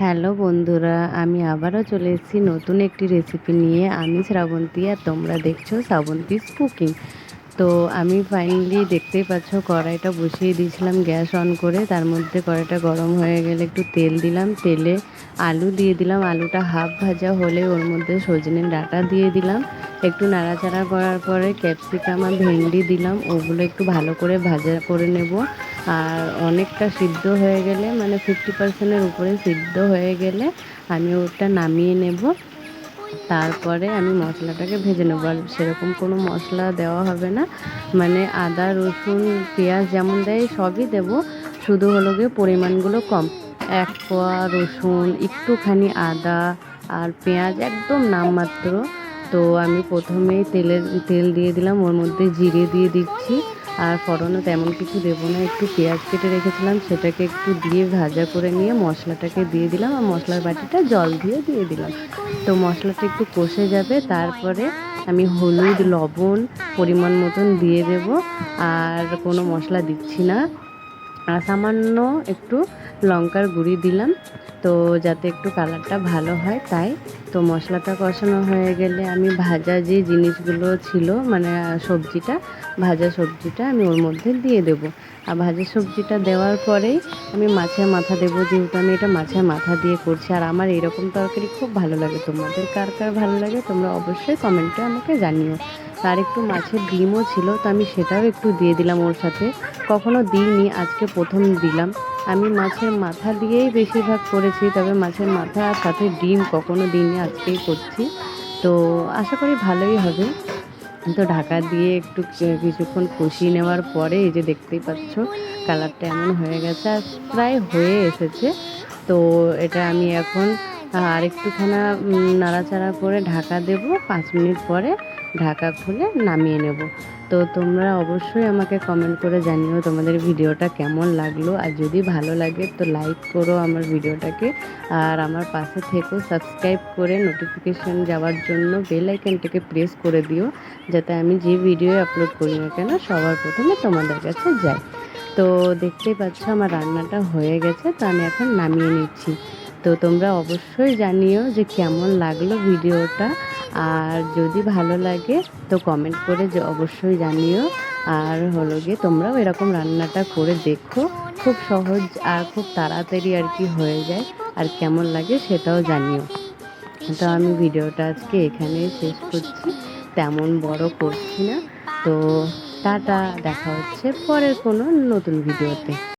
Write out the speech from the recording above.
Hello বন্ধুরা, আমি আবারও চলে এসেছি নতুন একটি রেসিপি নিয়ে। আমি শ্রাবন্তী আর তোমরা দেখছো শ্রাবন্তীস কুকিং। তো আমি ফাইনালি দেখতেই পাচ্ছ কড়াইটা বসিয়ে দিয়েছিলাম গ্যাস অন করে। তার মধ্যে কড়াইটা গরম হয়ে গেলে একটু তেল দিলাম, তেলে আলু দিয়ে দিলাম। আলুটা হাফ ভাজা হলে ওর মধ্যে সজনে ডাঁটা দিয়ে দিলাম। একটু নাড়াচাড়া করার পরে ক্যাপসিকাম আর ভেন্ডি দিলাম, ওগুলো একটু ভালো করে ভাজা করে নেব। আর অনেকটা সিদ্ধ হয়ে গেলে, মানে 50%-এর উপরে সিদ্ধ হয়ে গেলে আমি ওটা নামিয়ে নেব। তারপরে আমি মশলাটাকে ভেজে নেবো। আর সেরকম কোনো মশলা দেওয়া হবে না, মানে আদা রসুন পেঁয়াজ যেমন দেয় সবই দেবো, শুধু হলো গিয়ে পরিমাণগুলো কম। 1 কোয়া রসুন, একটুখানি আদা আর পেঁয়াজ একদম নামমাত্র। তো আমি প্রথমেই তেল দিয়ে দিলাম, ওর মধ্যে জিরে দিয়ে দিচ্ছি। আর ফোড়নও তেমন কিছু দেবো না, একটু পেঁয়াজ কেটে রেখেছিলাম সেটাকে একটু দিয়ে ভাজা করে নিয়ে মশলাটাকে দিয়ে দিলাম। আর মশলার বাটিটা জল দিয়ে দিলাম। তো মশলাটা একটু কষে যাবে, তারপরে আমি হলুদ লবণ পরিমাণ মতন দিয়ে দেব। আর কোনো মশলা দিচ্ছি না। আর সামান্য একটু লঙ্কার গুঁড়ি দিলাম, তো যাতে একটু কালারটা ভালো হয় তাই। তো মশলাটা কষানো হয়ে গেলে আমি ভাজা যে জিনিসগুলো ছিল, মানে ভাজা সবজিটা আমি ওর মধ্যে দিয়ে দেব। আর ভাজা সবজিটা দেওয়ার পরেই আমি মাছের মাথা দেবো, যেহেতু আমি এটা মাছের মাথা দিয়ে করছি। আর আমার এরকম তরকারি খুব ভালো লাগে। তোমাদের কার কার ভালো লাগে তোমরা অবশ্যই কমেন্টে আমাকে জানিও। আর একটু মাছের ডিমও ছিল, তো আমি সেটাও একটু দিয়ে দিলাম ওর সাথে। কখনো দিইনি, আজকে প্রথম দিলাম। আমি মাছের মাথা দিয়েই বেশিরভাগ করেছি, তবে মাছের মাথা আর সাথে ডিম কখনো দিইনি, আজকেই করছি। তো আশা করি ভালোই হবে। তো ঢাকা দিয়ে একটু কিছুক্ষণ কষিয়ে নেওয়ার পরে এই যে দেখতেই পাচ্ছ কালারটা এমন হয়ে গেছে আর প্রায় হয়ে এসেছে। তো এটা আমি এখন আর একটুখানা নাড়াচাড়া করে ঢাকা দেব। 5 মিনিট পরে ঢাকা খুলে নামিয়ে নেব। তো তোমরা অবশ্যই আমাকে কমেন্ট করে জানিও তোমাদের ভিডিওটা কেমন লাগলো। আর যদি ভালো লাগে তো লাইক করো আমার ভিডিওটাকে। আর আমার পাশে থেকো, সাবস্ক্রাইব করে নোটিফিকেশান যাওয়ার জন্য বেল আইকনটাকে প্রেস করে দিও, যাতে আমি যে ভিডিও আপলোড করি না কেন সবার প্রথমে তোমাদের কাছে যায়। তো দেখতেই পাচ্ছ আমার রান্নাটা হয়ে গেছে, তো আমি এখন নামিয়ে নিচ্ছি। তো তোমরা অবশ্যই জানিও যে কেমন লাগলো ভিডিওটা। আর যদি ভালো লাগে তো কমেন্ট করে যে অবশ্যই জানিও। আর হলো গিয়ে তোমরাও এরকম রান্নাটা করে দেখো, খুব সহজ আর খুব তাড়াতাড়ি আর কি হয়ে যায়। আর কেমন লাগে সেটাও জানিও। তো আমি ভিডিওটা আজকে এখানেই শেষ করছি, তেমন বড় করছি না। তো টাটা, দেখা হচ্ছে পরের কোনো নতুন ভিডিওতে।